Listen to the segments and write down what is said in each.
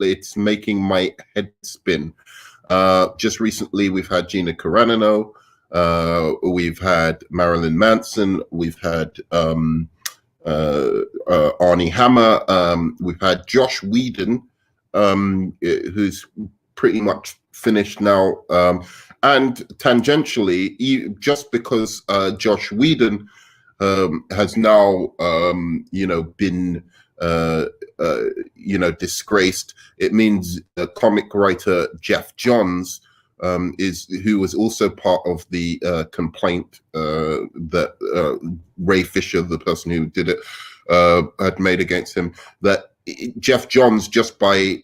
it's making my head spin. Just recently, we've had Gina Carano, we've had Marilyn Manson, we've had Arnie Hammer, we've had Josh Whedon, who's pretty much finished now, and tangentially, just because Josh Whedon has now, been, disgraced, it means comic writer Jeff Johns, who was also part of the complaint that Ray Fisher, the person who did it, had made against him, that Jeff Johns, just by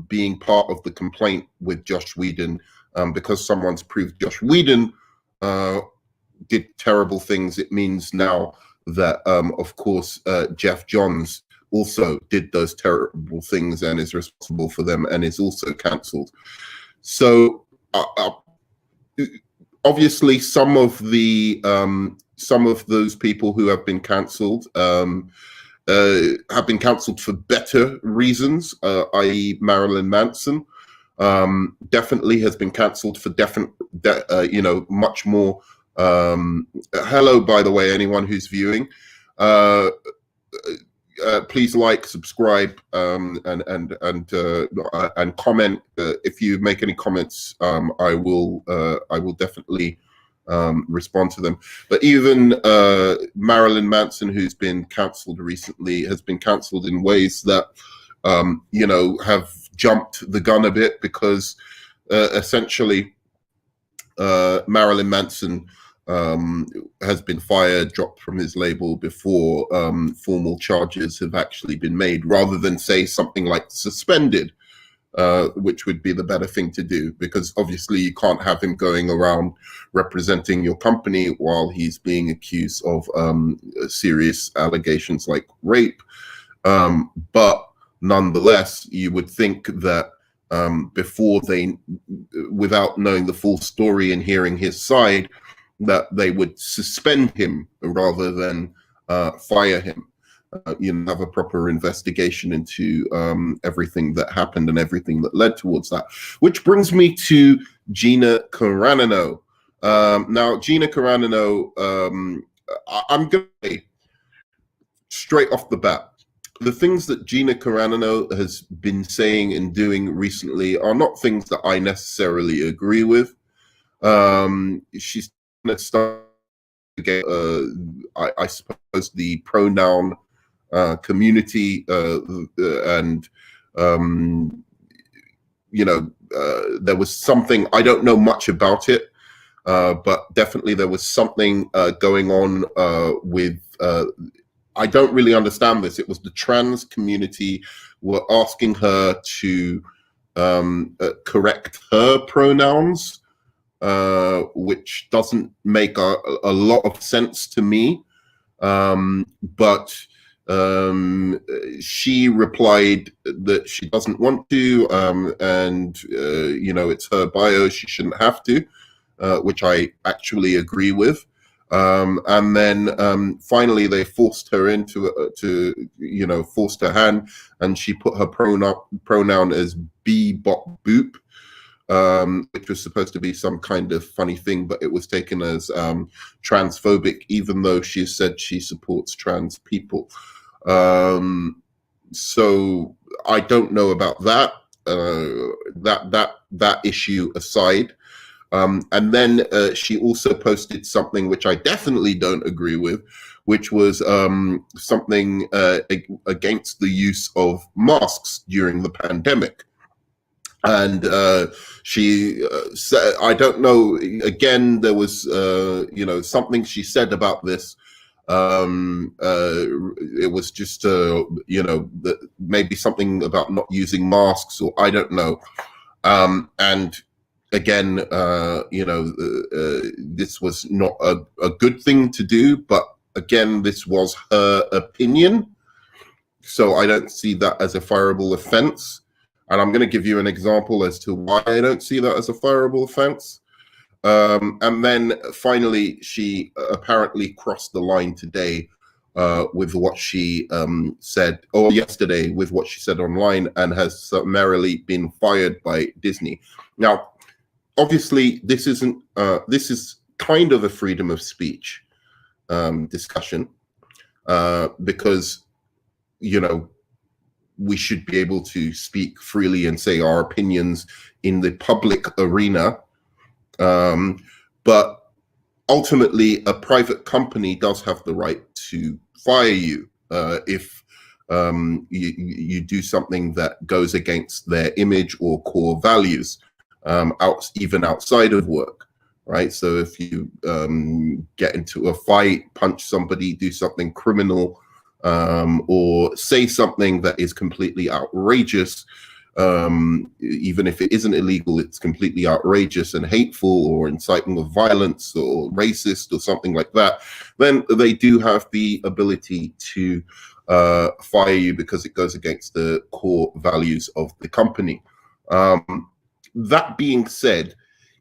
being part of the complaint with Josh Whedon, because someone's proved Josh Whedon did terrible things, it means now that, of course, Jeff Johns also did those terrible things and is responsible for them and is also cancelled. So obviously, some of those people who have been cancelled have been cancelled for better reasons, i.e. Marilyn Manson definitely has been cancelled for much more. Hello, by the way, anyone who's viewing. Please like, subscribe, and comment. If you make any comments, I will definitely respond to them. But even Marilyn Manson, who's been cancelled recently, has been cancelled in ways that have jumped the gun a bit, because essentially Marilyn Manson has been fired, dropped from his label before formal charges have actually been made, rather than say something like suspended, which would be the better thing to do, because obviously you can't have him going around representing your company while he's being accused of serious allegations like rape. But nonetheless, you would think that before without knowing the full story and hearing his side, that they would suspend him rather than fire him. Have a proper investigation into everything that happened and everything that led towards that. Which brings me to Gina Carano. Now, Gina Carano, I'm going to say straight off the bat, the things that Gina Carano has been saying and doing recently are not things that I necessarily agree with. She's going to start to get, I suppose, the pronoun community, and there was something, I don't know much about it, but definitely there was something going on with, I don't really understand this. It was the trans community were asking her to correct her pronouns, which doesn't make a lot of sense to me. But she replied that she doesn't want to, and it's her bio, she shouldn't have to, which I actually agree with. And then finally they forced her forced her hand, and she put her pronoun as bebop boop, which was supposed to be some kind of funny thing, but it was taken as transphobic, even though she said she supports trans people. So I don't know about that. That issue aside. And then she also posted something which I definitely don't agree with, which was something against the use of masks during the pandemic. And she said, I don't know, again, there was, something she said about this. It was just, maybe something about not using masks, or I don't know. And again, this was not a good thing to do, but again, this was her opinion. So I don't see that as a fireable offense. And I'm going to give you an example as to why I don't see that as a fireable offense. And then finally, she apparently crossed the line today with what she said, or yesterday with what she said online, and has summarily been fired by Disney. Now, obviously, this isn't. This is kind of a freedom of speech discussion, because we should be able to speak freely and say our opinions in the public arena. But ultimately, a private company does have the right to fire you if you do something that goes against their image or core values, even outside of work, right? So if you get into a fight, punch somebody, do something criminal, or say something that is completely outrageous, even if it isn't illegal, it's completely outrageous and hateful or inciting of violence or racist or something like that, then they do have the ability to fire you because it goes against the core values of the company. That being said,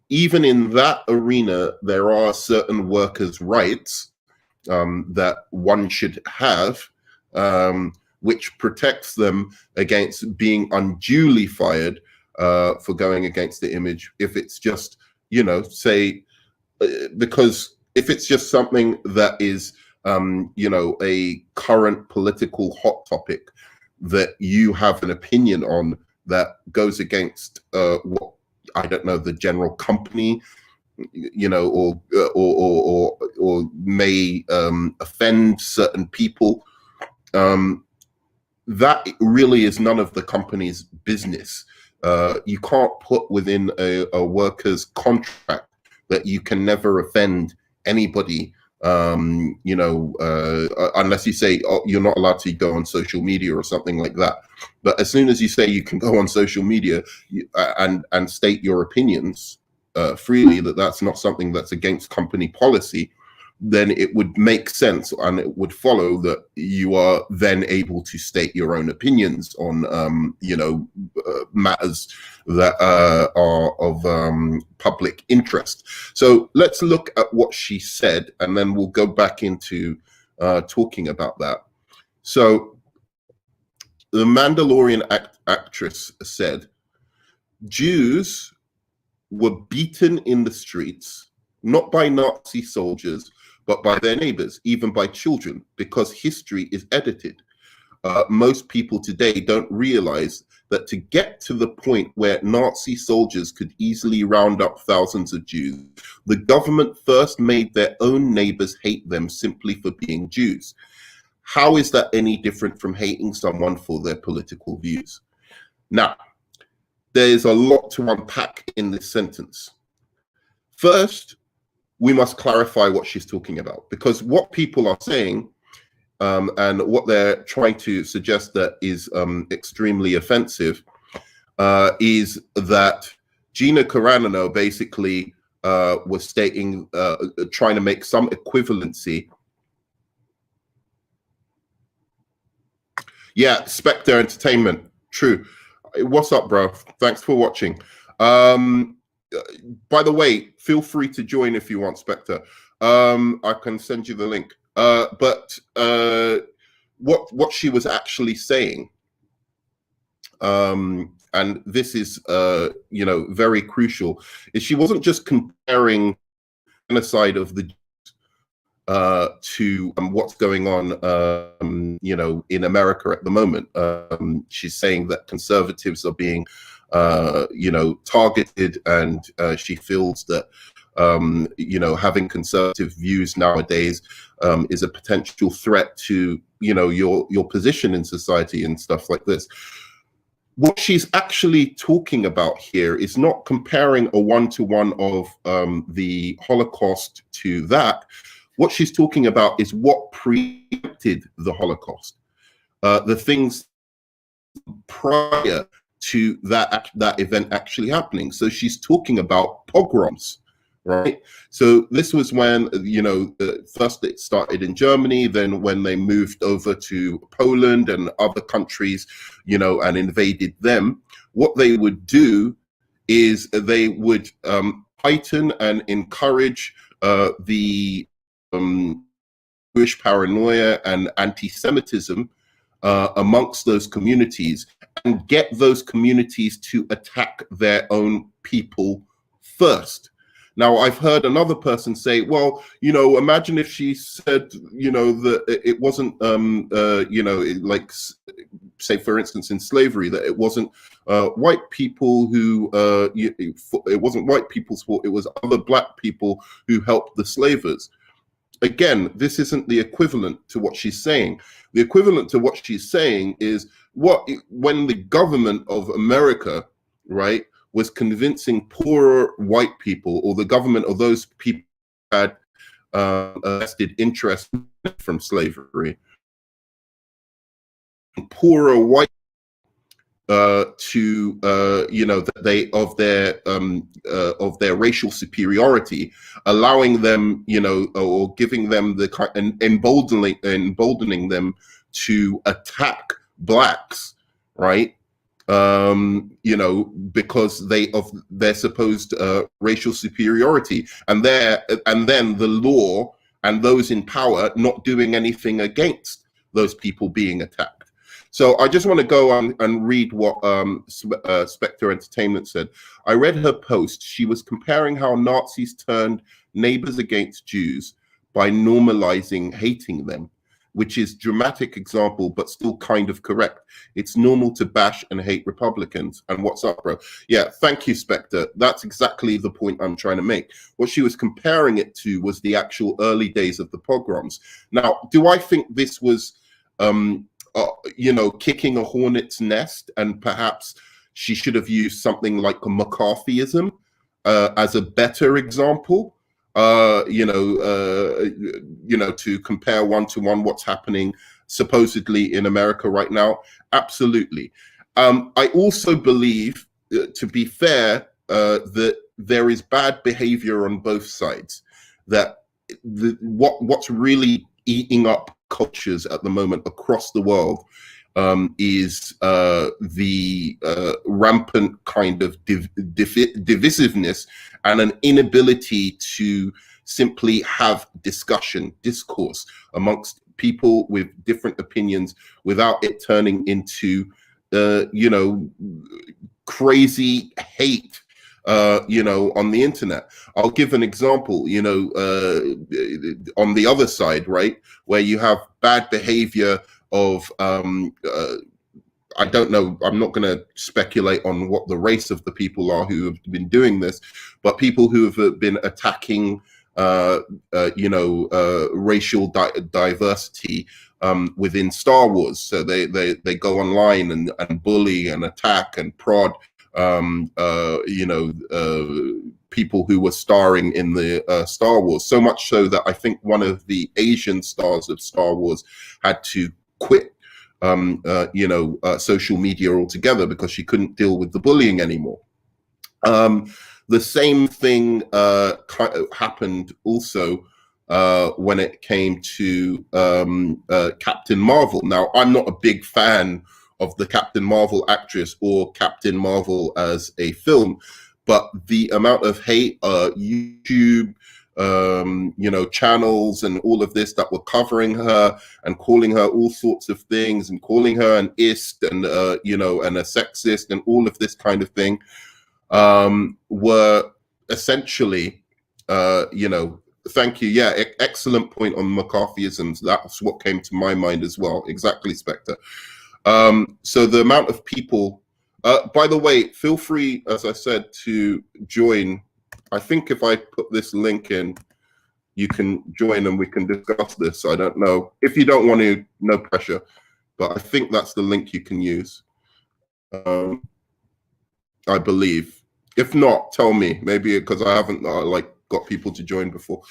even in that arena, there are certain workers' rights that one should have, which protects them against being unduly fired for going against the image. If it's just, say, because if it's just something that is, a current political hot topic that you have an opinion on that goes against what, I don't know, the general company, or may offend certain people, that really is none of the company's business. You can't put within a worker's contract that you can never offend anybody, unless you say, oh, you're not allowed to go on social media or something like that. But as soon as you say you can go on social media and state your opinions freely, that's not something that's against company policy, then it would make sense and it would follow that you are then able to state your own opinions on, matters that are of public interest. So let's look at what she said, and then we'll go back into talking about that. So the Mandalorian actress said, Jews were beaten in the streets, not by Nazi soldiers, but by their neighbors, even by children, because history is edited. Most people today don't realize that to get to the point where Nazi soldiers could easily round up thousands of Jews, the government first made their own neighbors hate them simply for being Jews. How is that any different from hating someone for their political views? Now, there's a lot to unpack in this sentence. First, we must clarify what she's talking about, because what people are saying and what they're trying to suggest that is extremely offensive is that Gina Carano basically was stating, trying to make some equivalency. Yeah, Spectre Entertainment, true. What's up, bro? Thanks for watching. By the way, feel free to join if you want, Spectre. I can send you the link. But what she was actually saying, and this is very crucial, is she wasn't just comparing genocide of the to what's going on in America at the moment. She's saying that conservatives are being targeted, and she feels that having conservative views nowadays is a potential threat to your position in society and stuff like this. What she's actually talking about here is not comparing a one-to-one of the Holocaust to that. What she's talking about is what preempted the Holocaust, the things prior to that event actually happening. So she's talking about pogroms, right? So this was when, first it started in Germany, then when they moved over to Poland and other countries, and invaded them, what they would do is they would heighten and encourage the Jewish paranoia and anti-Semitism amongst those communities, and get those communities to attack their own people first. Now, I've heard another person say, well, imagine if she said, that it wasn't, like, say, for instance, in slavery, that it wasn't white people who, it wasn't white people's fault, it was other black people who helped the slavers. Again, this isn't the equivalent to what she's saying. The equivalent to what she's saying is when the government of America, right, was convincing poorer white people, or the government of those people had a vested interest from slavery, poorer white to that they of their racial superiority, allowing them, or giving them the kind, and emboldening them to attack blacks, right? Because of their supposed racial superiority, and then the law and those in power not doing anything against those people being attacked. So I just want to go on and read what Spectre Entertainment said. I read her post. She was comparing how Nazis turned neighbors against Jews by normalizing hating them, which is dramatic example, but still kind of correct. It's normal to bash and hate Republicans. And what's up, bro? Yeah, thank you, Spectre. That's exactly the point I'm trying to make. What she was comparing it to was the actual early days of the pogroms. Now, do I think this was, kicking a hornet's nest, and perhaps she should have used something like a McCarthyism as a better example? To compare one-to-one what's happening supposedly in America right now? Absolutely. I also believe, to be fair, that there is bad behavior on both sides. That what's really eating up cultures at the moment across the world is the rampant kind of divisiveness, and an inability to simply have discourse amongst people with different opinions without it turning into, crazy hate, on the internet. I'll give an example, on the other side, right, where you have bad behavior of, I don't know, I'm not going to speculate on what the race of the people are who have been doing this, but people who have been attacking, racial diversity within Star Wars. So they go online and bully and attack and prod, people who were starring in the Star Wars. So much so that I think one of the Asian stars of Star Wars had to quit social media altogether because she couldn't deal with the bullying anymore. The same thing happened also when it came to Captain Marvel. Now, I'm not a big fan of the Captain Marvel actress or Captain Marvel as a film, but the amount of hate, YouTube, channels and all of this that were covering her and calling her all sorts of things and calling her an ist and, and a sexist and all of this kind of thing, were essentially, thank you. Yeah, excellent point on McCarthyisms. That's what came to my mind as well. Exactly, Spectre. So the amount of people, by the way, feel free, as I said, to join. I think if I put this link in, you can join and we can discuss this. I don't know. If you don't want to, no pressure. But I think that's the link you can use. I believe. If not, tell me. Maybe because I haven't got people to join before.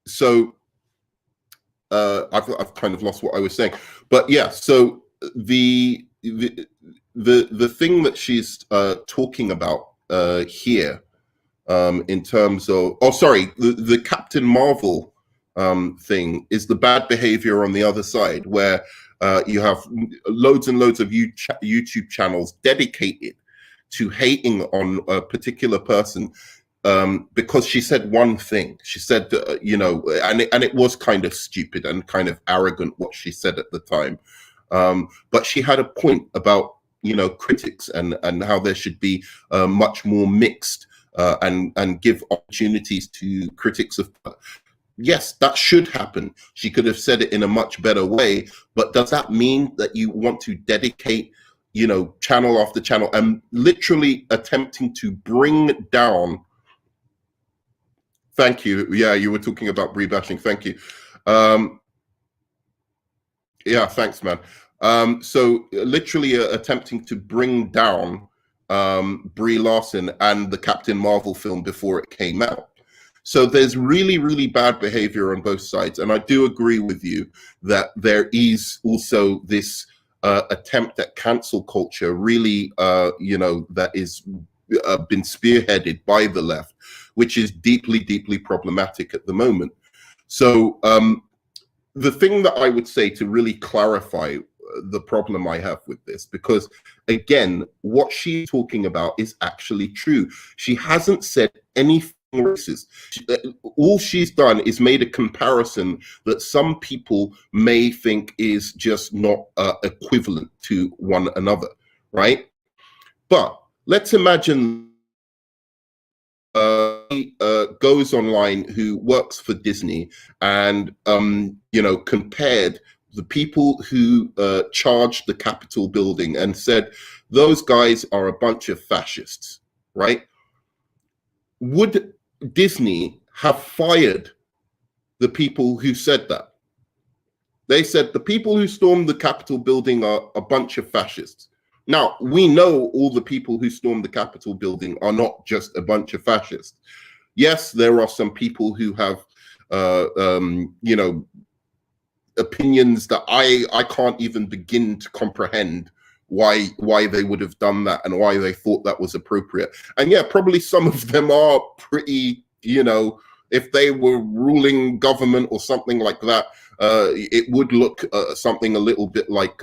So I've kind of lost what I was saying. But yeah, so the thing that she's talking about here, in terms of, the Captain Marvel thing is the bad behavior on the other side, where you have loads and loads of YouTube channels dedicated to hating on a particular person, because she said one thing. She said, and it was kind of stupid and kind of arrogant what she said at the time. But she had a point about, critics and how there should be much more mixed and give opportunities to critics of. Yes, that should happen. She could have said it in a much better way, but does that mean that you want to dedicate, channel after channel and literally attempting to bring down? Thank you. Yeah, you were talking about Brie bashing. Thank you. Yeah, thanks, man. So literally attempting to bring down Brie Larson and the Captain Marvel film before it came out. So there's really, really bad behavior on both sides. And I do agree with you that there is also this attempt at cancel culture, really, that is been spearheaded by the left, which is deeply, deeply problematic at the moment. So the thing that I would say to really clarify the problem I have with this, because again, what she's talking about is actually true. She hasn't said anything racist. All she's done is made a comparison that some people may think is just not equivalent to one another, right? But let's imagine he goes online, who works for Disney, and compared the people who charged the Capitol building and said those guys are a bunch of fascists, right? Would Disney have fired the people who said that? They said the people who stormed the Capitol building are a bunch of fascists. Now, we know all the people who stormed the Capitol building are not just a bunch of fascists. Yes, there are some people who have, opinions that I can't even begin to comprehend why they would have done that and why they thought that was appropriate. And yeah, probably some of them are pretty, if they were ruling government or something like that, it would look something a little bit like,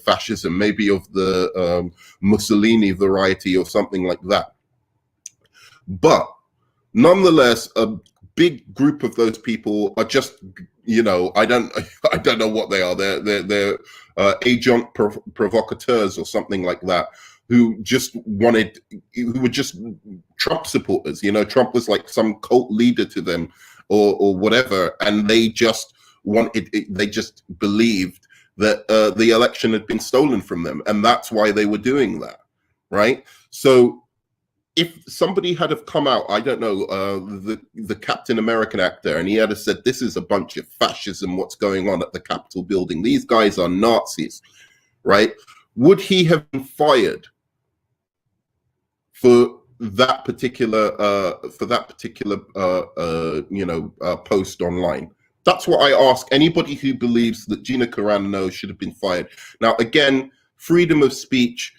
fascism, maybe of the Mussolini variety or something like that. But nonetheless, a big group of those people are just, I don't know what they are. They're agent provocateurs or something like that, who were just Trump supporters. Trump was like some cult leader to them or whatever. And they just believed that the election had been stolen from them. And that's why they were doing that. Right. So if somebody had have come out, I don't know, the Captain American actor, and he had have said, this is a bunch of fascism, what's going on at the Capitol building. These guys are Nazis, right? Would he have been fired for that particular post online? That's what I ask anybody who believes that Gina Carano should have been fired. Now, again, freedom of speech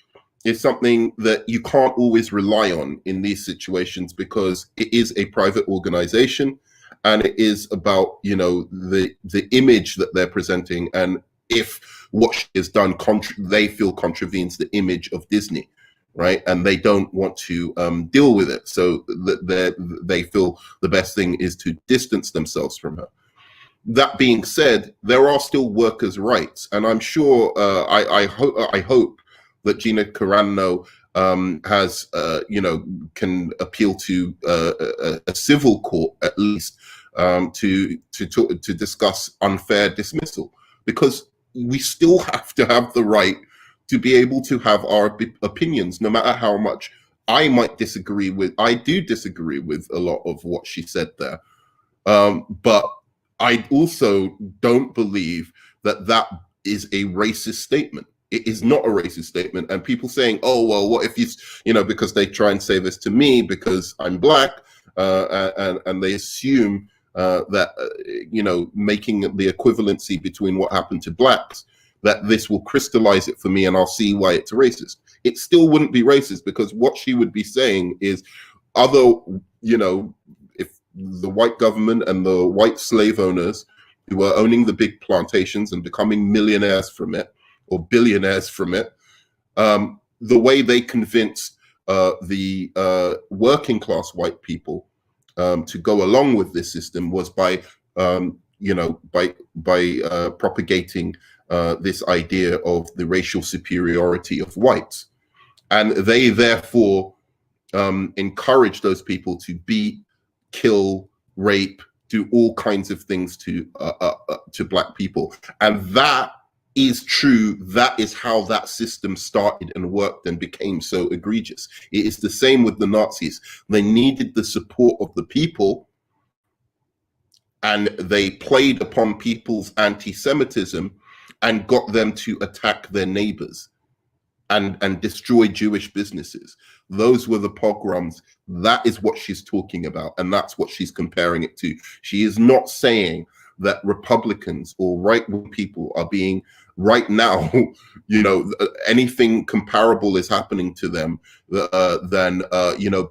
is something that you can't always rely on in these situations, because it is a private organization and it is about, the image that they're presenting. And if what she has done, they feel contravenes the image of Disney, right? And they don't want to deal with it. So they feel the best thing is to distance themselves from her. That being said, there are still workers' rights. And I'm sure, I hope that Gina Carano has, can appeal to a civil court at least to discuss unfair dismissal, because we still have to have the right to be able to have our opinions, no matter how much I might disagree with. I do disagree with a lot of what she said there, but I also don't believe that is a racist statement. It is not a racist statement. And people saying, oh, well, what if because they try and say this to me because I'm black, and they assume that, making the equivalency between what happened to blacks, that this will crystallize it for me and I'll see why it's racist. It still wouldn't be racist, because what she would be saying is if the white government and the white slave owners who were owning the big plantations and becoming millionaires from it, or billionaires from it, the way they convinced the working class white people to go along with this system was by propagating this idea of the racial superiority of whites, and they therefore encourage those people to beat, kill, rape, do all kinds of things to black people. And that is true. That is how that system started and worked and became so egregious. It is the same with the Nazis. They needed the support of the people, and they played upon people's anti-Semitism and got them to attack their neighbors and destroy Jewish businesses. Those were the pogroms. That is what she's talking about, and that's what she's comparing it to. She is not saying that Republicans or right-wing people are being, right now, anything comparable is happening to them than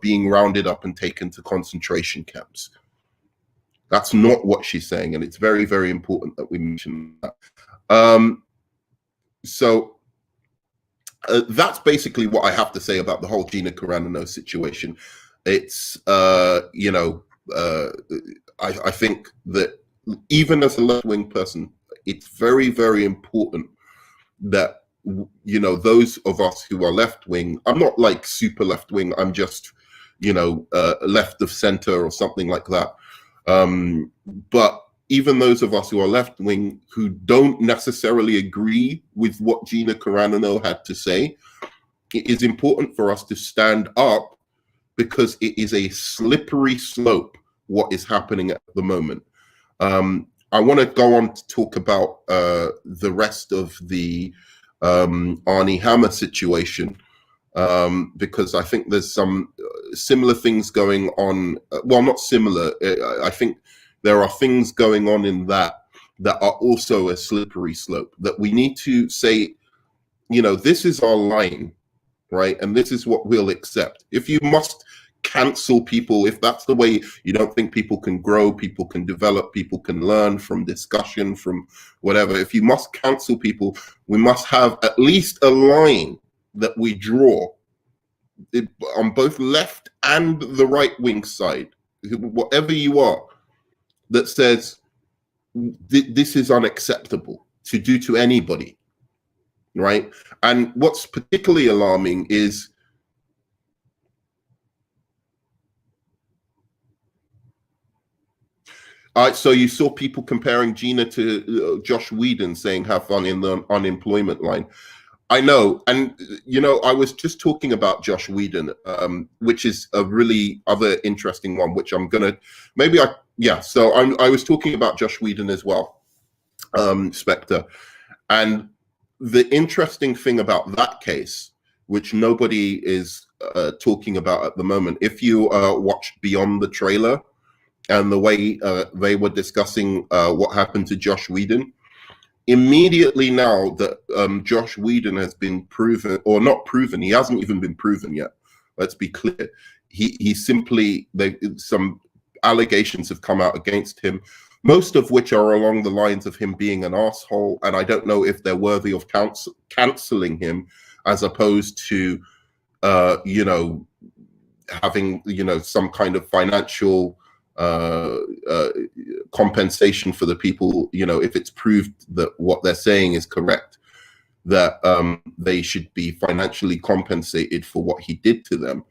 being rounded up and taken to concentration camps. That's not what she's saying, and it's very, very important that we mention that. That's basically what I have to say about the whole Gina Carano situation. It's, I think that even as a left-wing person, it's very, very important that, those of us who are left-wing, I'm not like super left-wing, I'm just, left of center or something like that. But even those of us who are left-wing who don't necessarily agree with what Gina Carano had to say, it is important for us to stand up, because it is a slippery slope what is happening at the moment. I want to go on to talk about the rest of the Arnie Hammer situation, because I think there's some similar things going on. Well, not similar. I think there are things going on in that are also a slippery slope, that we need to say, this is our line, right? And this is what we'll accept. If you must cancel people, if that's the way you don't think people can grow, people can develop, people can learn from discussion, from whatever, if you must cancel people, we must have at least a line that we draw on both left and the right wing side, whatever you are, that says this is unacceptable to do to anybody, right? And what's particularly alarming is so you saw people comparing Gina to Josh Whedon, saying have fun in the unemployment line. I know, and I was just talking about Josh Whedon, which is a really other interesting one, which I'm gonna So I was talking about Josh Whedon as well, Spectre, and the interesting thing about that case, which nobody is talking about at the moment, if you watched Beyond the Trailer and the way they were discussing what happened to Josh Whedon. Immediately now that Josh Whedon has been proven, or not proven, he hasn't even been proven yet. Let's be clear. He simply, some allegations have come out against him, most of which are along the lines of him being an asshole, and I don't know if they're worthy of canceling him, as opposed to, having, some kind of financial compensation for the people, if it's proved that what they're saying is correct, that they should be financially compensated for what he did to them.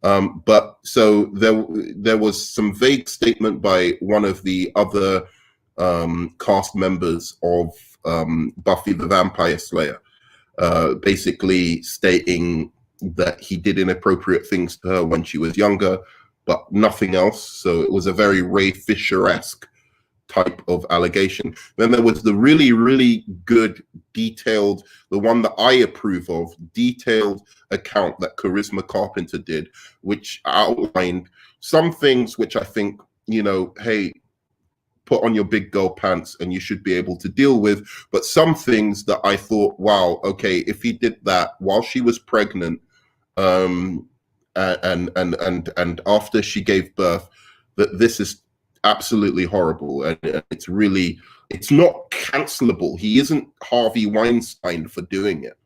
But so there was some vague statement by one of the other cast members of Buffy the Vampire Slayer, basically stating that he did inappropriate things to her when she was younger, but nothing else. So it was a very Ray Fisher-esque type of allegation. Then there was the really, really good, detailed, the one that I approve of, detailed account that Charisma Carpenter did, which outlined some things which I think, hey, put on your big girl pants and you should be able to deal with. But some things that I thought, wow, okay, if he did that while she was pregnant, and after she gave birth, that this is absolutely horrible, and it's not cancelable. He isn't Harvey Weinstein for doing it,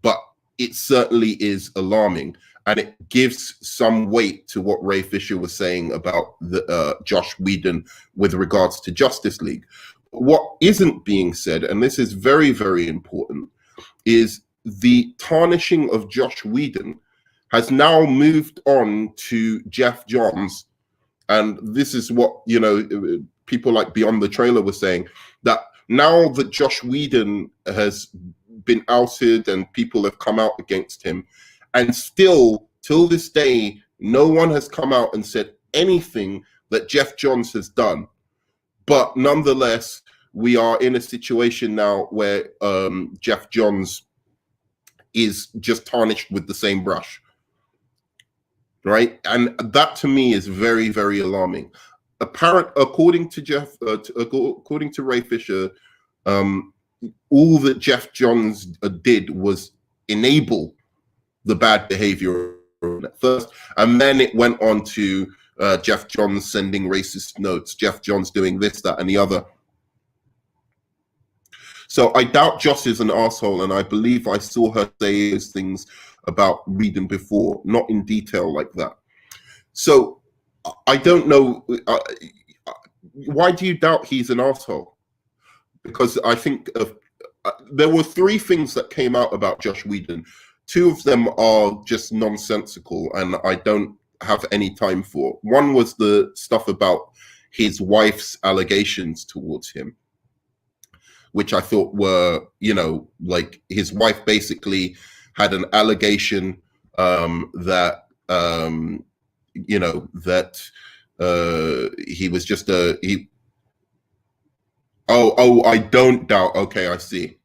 but it certainly is alarming, and it gives some weight to what Ray Fisher was saying about the Josh Whedon with regards to Justice League. What isn't being said, and this is very, very important, is the tarnishing of Josh Whedon has now moved on to Jeff Johns. And this is what, you know, people like Beyond the Trailer were saying, that now that Josh Whedon has been outed and people have come out against him, and still till this day no one has come out and said anything that Jeff Johns has done. But nonetheless, we are in a situation now where Jeff Johns is just tarnished with the same brush, right? And that to me is very, very alarming. According to Ray Fisher, all that Jeff Johns did was enable the bad behavior at first, and then it went on to Jeff Johns sending racist notes, Jeff Johns doing this, that, and the other. So I doubt Joss is an asshole, and I believe I saw her say those things about Whedon before, not in detail like that. So I don't know. Why do you doubt he's an asshole? Because I think there were 3 things that came out about Josh Whedon. 2 of them are just nonsensical, and I don't have any time for. One was the stuff about his wife's allegations towards him, which I thought were, you know, like his wife basically had an allegation that, you know, that he was just I don't doubt. Okay, I see.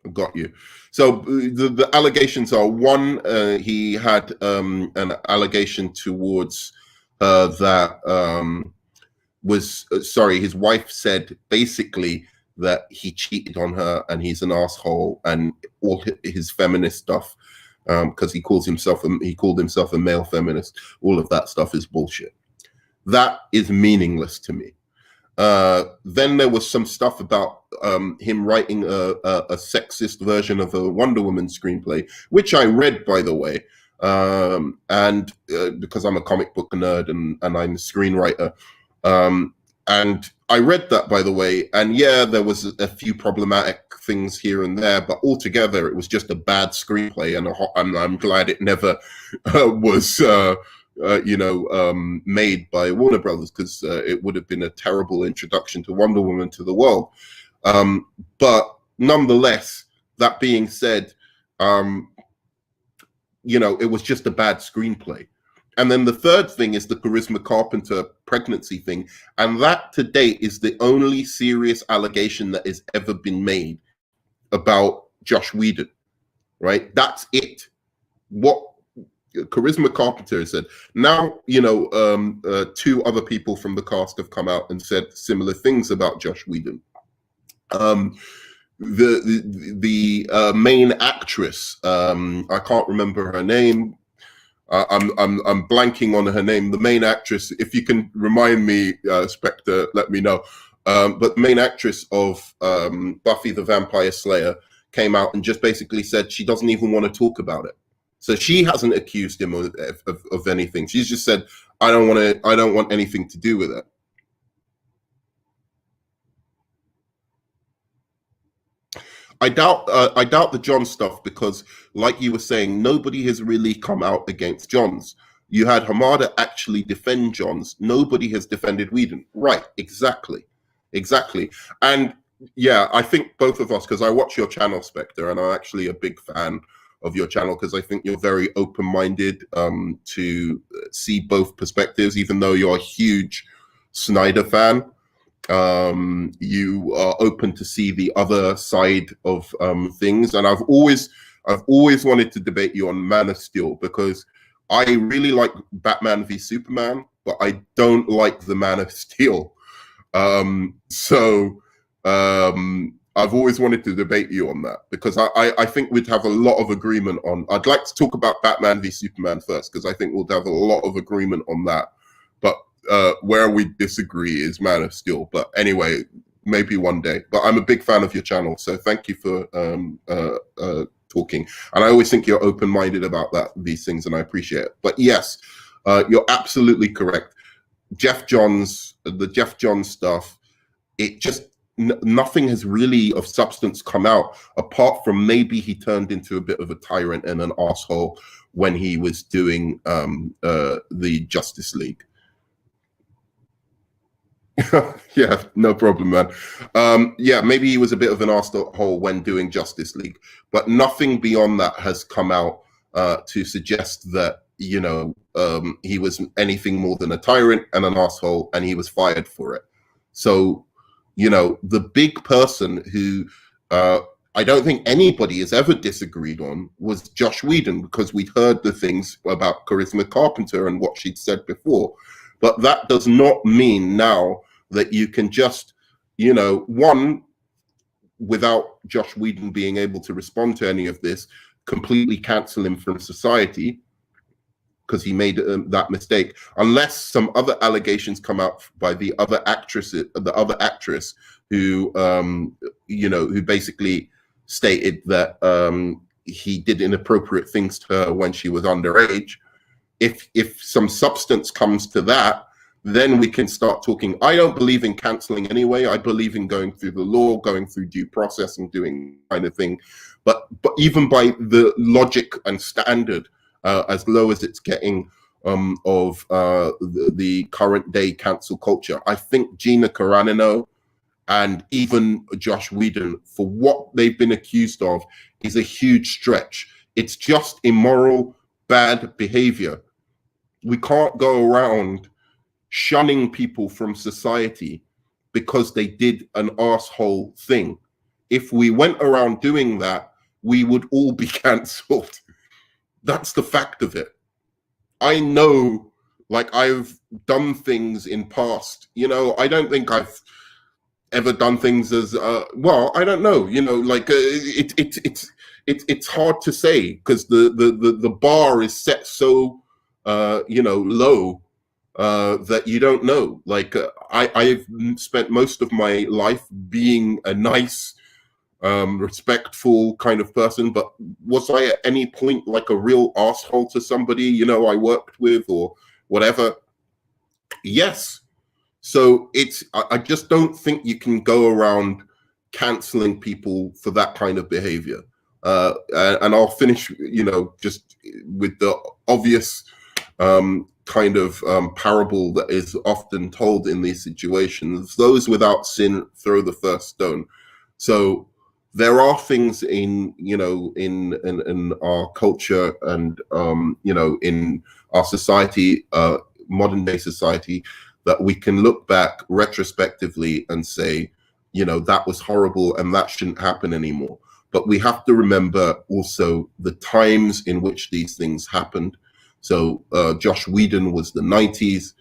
I got you. So the allegations are, one, he had an allegation towards that was, sorry, his wife said basically that he cheated on her and he's an asshole and all his feminist stuff, because he called himself a male feminist. All of that stuff is bullshit. That is meaningless to me. Then there was some stuff about him writing a sexist version of a Wonder Woman screenplay, which I read, by the way, and because I'm a comic book nerd and I'm a screenwriter. And I read that, by the way, and yeah, there was a few problematic things here and there, but altogether it was just a bad screenplay, and I'm glad it never was made by Warner Brothers, because it would have been a terrible introduction to Wonder Woman to the world. But nonetheless, that being said, it was just a bad screenplay. And then the third thing is the Charisma Carpenter pregnancy thing. And that to date is the only serious allegation that has ever been made about Josh Whedon, right? That's it. What Charisma Carpenter said. Now, 2 other people from the cast have come out and said similar things about Josh Whedon. The main actress, I can't remember her name. I'm blanking on her name. The main actress, if you can remind me, Spectre, let me know. But the main actress of Buffy the Vampire Slayer came out and just basically said she doesn't even want to talk about it. So she hasn't accused him of anything. She's just said, I don't want anything to do with it. I doubt the John stuff, because, like you were saying, nobody has really come out against Johns. You had Hamada actually defend Johns. Nobody has defended Whedon. Right, exactly. And yeah, I think both of us, because I watch your channel, Spectre, and I'm actually a big fan of your channel, because I think you're very open-minded to see both perspectives, even though you're a huge Snyder fan. You are open to see the other side of things, and I've always wanted to debate you on Man of Steel, because I really like Batman v Superman, but I don't like the Man of Steel. I've always wanted to debate you on that, because I think we'd have a lot of agreement on. I'd like to talk about Batman v Superman first, because I think we'll have a lot of agreement on that. But where we disagree is Man of Steel. But anyway, maybe one day. But I'm a big fan of your channel, so thank you for talking. And I always think you're open-minded about these things, and I appreciate it. But yes, you're absolutely correct. The Jeff Johns stuff, it just, nothing has really of substance come out, apart from maybe he turned into a bit of a tyrant and an asshole when he was doing the Justice League. Yeah, no problem, man. Yeah, maybe he was a bit of an arsehole when doing Justice League, but nothing beyond that has come out to suggest that, you know, he was anything more than a tyrant and an asshole, and he was fired for it. So, you know, the big person who I don't think anybody has ever disagreed on was Josh Whedon, because we'd heard the things about Charisma Carpenter and what she'd said before. But that does not mean now that you can just, you know, one, without Josh Whedon being able to respond to any of this, completely cancel him from society because he made that mistake, unless some other allegations come out by the other actress who, you know, who basically stated that he did inappropriate things to her when she was underage. If some substance comes to that, then we can start talking. I don't believe in canceling anyway. I believe in going through the law, going through due process, and doing kind of thing. But even by the logic and standard, as low as it's getting of the current day cancel culture, I think Gina Carano and even Josh Whedon, for what they've been accused of, is a huge stretch. It's just immoral, bad behavior. We can't go around shunning people from society because they did an asshole thing. If we went around doing that, we would all be cancelled. That's the fact of it. I know, like, I've done things in past, you know, I don't think I've ever done things as well, I don't know, you know, like it's hard to say, because the bar is set so you know, low, that you don't know. Like I've spent most of my life being a nice, respectful kind of person, but was I at any point like a real asshole to somebody, you know, I worked with or whatever? Yes. So I just don't think you can go around canceling people for that kind of behavior. And I'll finish, you know, just with the obvious kind of parable that is often told in these situations: those without sin throw the first stone. So there are things in, you know, in our culture and you know, in our society, modern day society, that we can look back retrospectively and say, you know, that was horrible and that shouldn't happen anymore. But we have to remember also the times in which these things happened. So Josh Whedon was the 90s.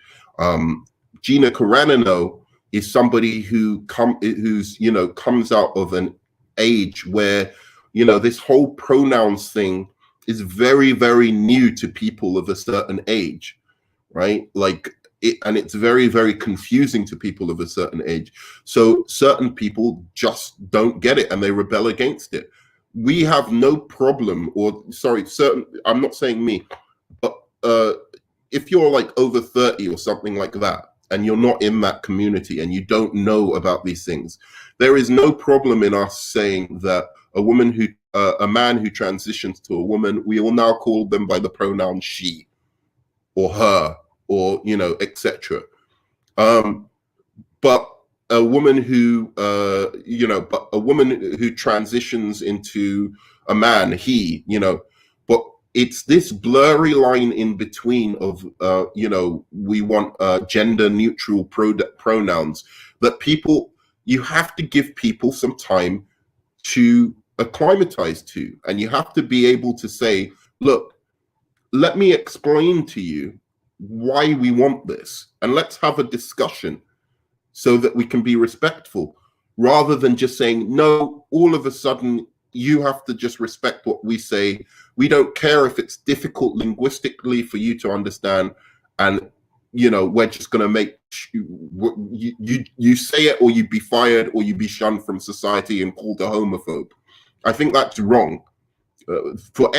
Gina Carano is somebody who's, you know, comes out of an age where, you know, this whole pronouns thing is very, very new to people of a certain age, right? Like and it's very, very confusing to people of a certain age. So certain people just don't get it and they rebel against it. We have no problem, or sorry, I'm not saying me, but if you're like over 30 or something like that, and you're not in that community and you don't know about these things, there is no problem in us saying that a man who transitions to a woman, we will now call them by the pronoun she or her, or, you know, etc. But a woman who, you know, but a woman who transitions into a man, he, you know, but it's this blurry line in between of, you know, we want gender neutral pronouns that you have to give people some time to acclimatize to. And you have to be able to say, look, let me explain to you why we want this, and let's have a discussion so that we can be respectful, rather than just saying, no, all of a sudden you have to just respect what we say. We don't care if it's difficult linguistically for you to understand, and, you know, we're just going to make you say it, or you be fired, or you be shunned from society and called a homophobe. I think that's wrong. For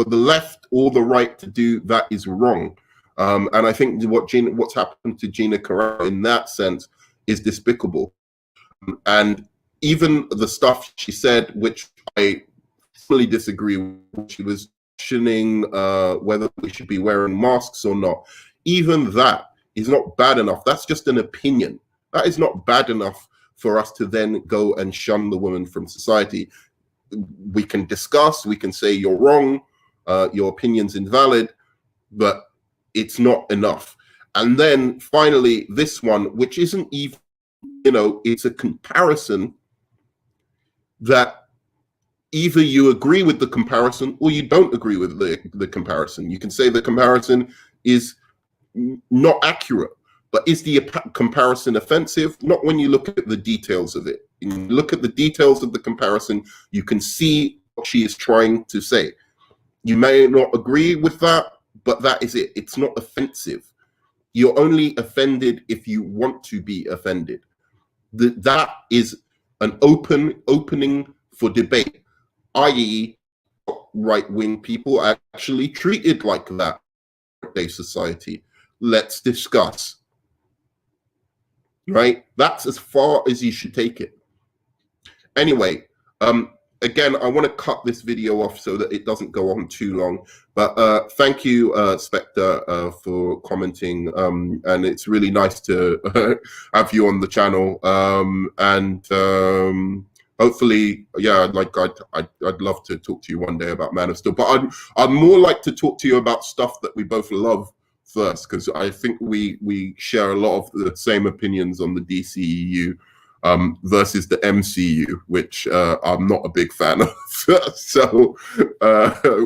the left or the right to do that is wrong. And I think what's happened to Gina Carano in that sense is despicable. And even the stuff she said, which I fully disagree with, she was questioning whether we should be wearing masks or not. Even that is not bad enough. That's just an opinion. That is not bad enough for us to then go and shun the woman from society. We can discuss, we can say you're wrong, your opinion's invalid, but it's not enough. And then finally, this one, which isn't even, it's a comparison that either you agree with the comparison or you don't agree with the comparison. You can say the comparison is not accurate, but is the comparison offensive? Not when you look at the details of it. When you look at the details of the comparison, you can see what she is trying to say. You may not agree with that, but that is it. It's not offensive. You're only offended if you want to be offended. That is an opening for debate, i.e., right-wing people are actually treated like that in today's society. Let's discuss. Right? That's as far as you should take it. Anyway, again, I want to cut this video off so that it doesn't go on too long. But thank you, Spectre, for commenting. And it's really nice to have you on the channel. Hopefully, yeah, I'd love to talk to you one day about Man of Steel. But I'd more like to talk to you about stuff that we both love first, because I think we share a lot of the same opinions on the DCEU. Versus the MCU, which I'm not a big fan of. So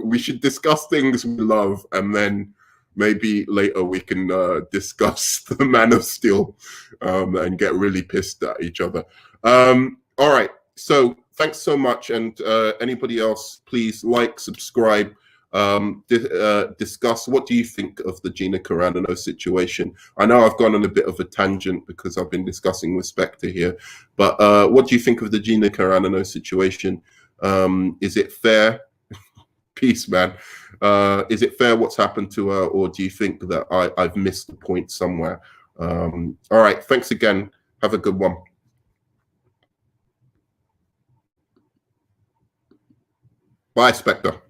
we should discuss things we love, and then maybe later we can discuss the Man of Steel and get really pissed at each other. All right, so thanks so much. And anybody else, please like, subscribe, discuss what do you think of the Gina Carano situation. I know I've gone on a bit of a tangent because I've been discussing with Spectre here, but what do you think of the Gina Carano situation? Is it fair? Peace, man. Is it fair what's happened to her, or do you think that I've missed the point somewhere? All right, thanks again. Have a good one. Bye, Spectre.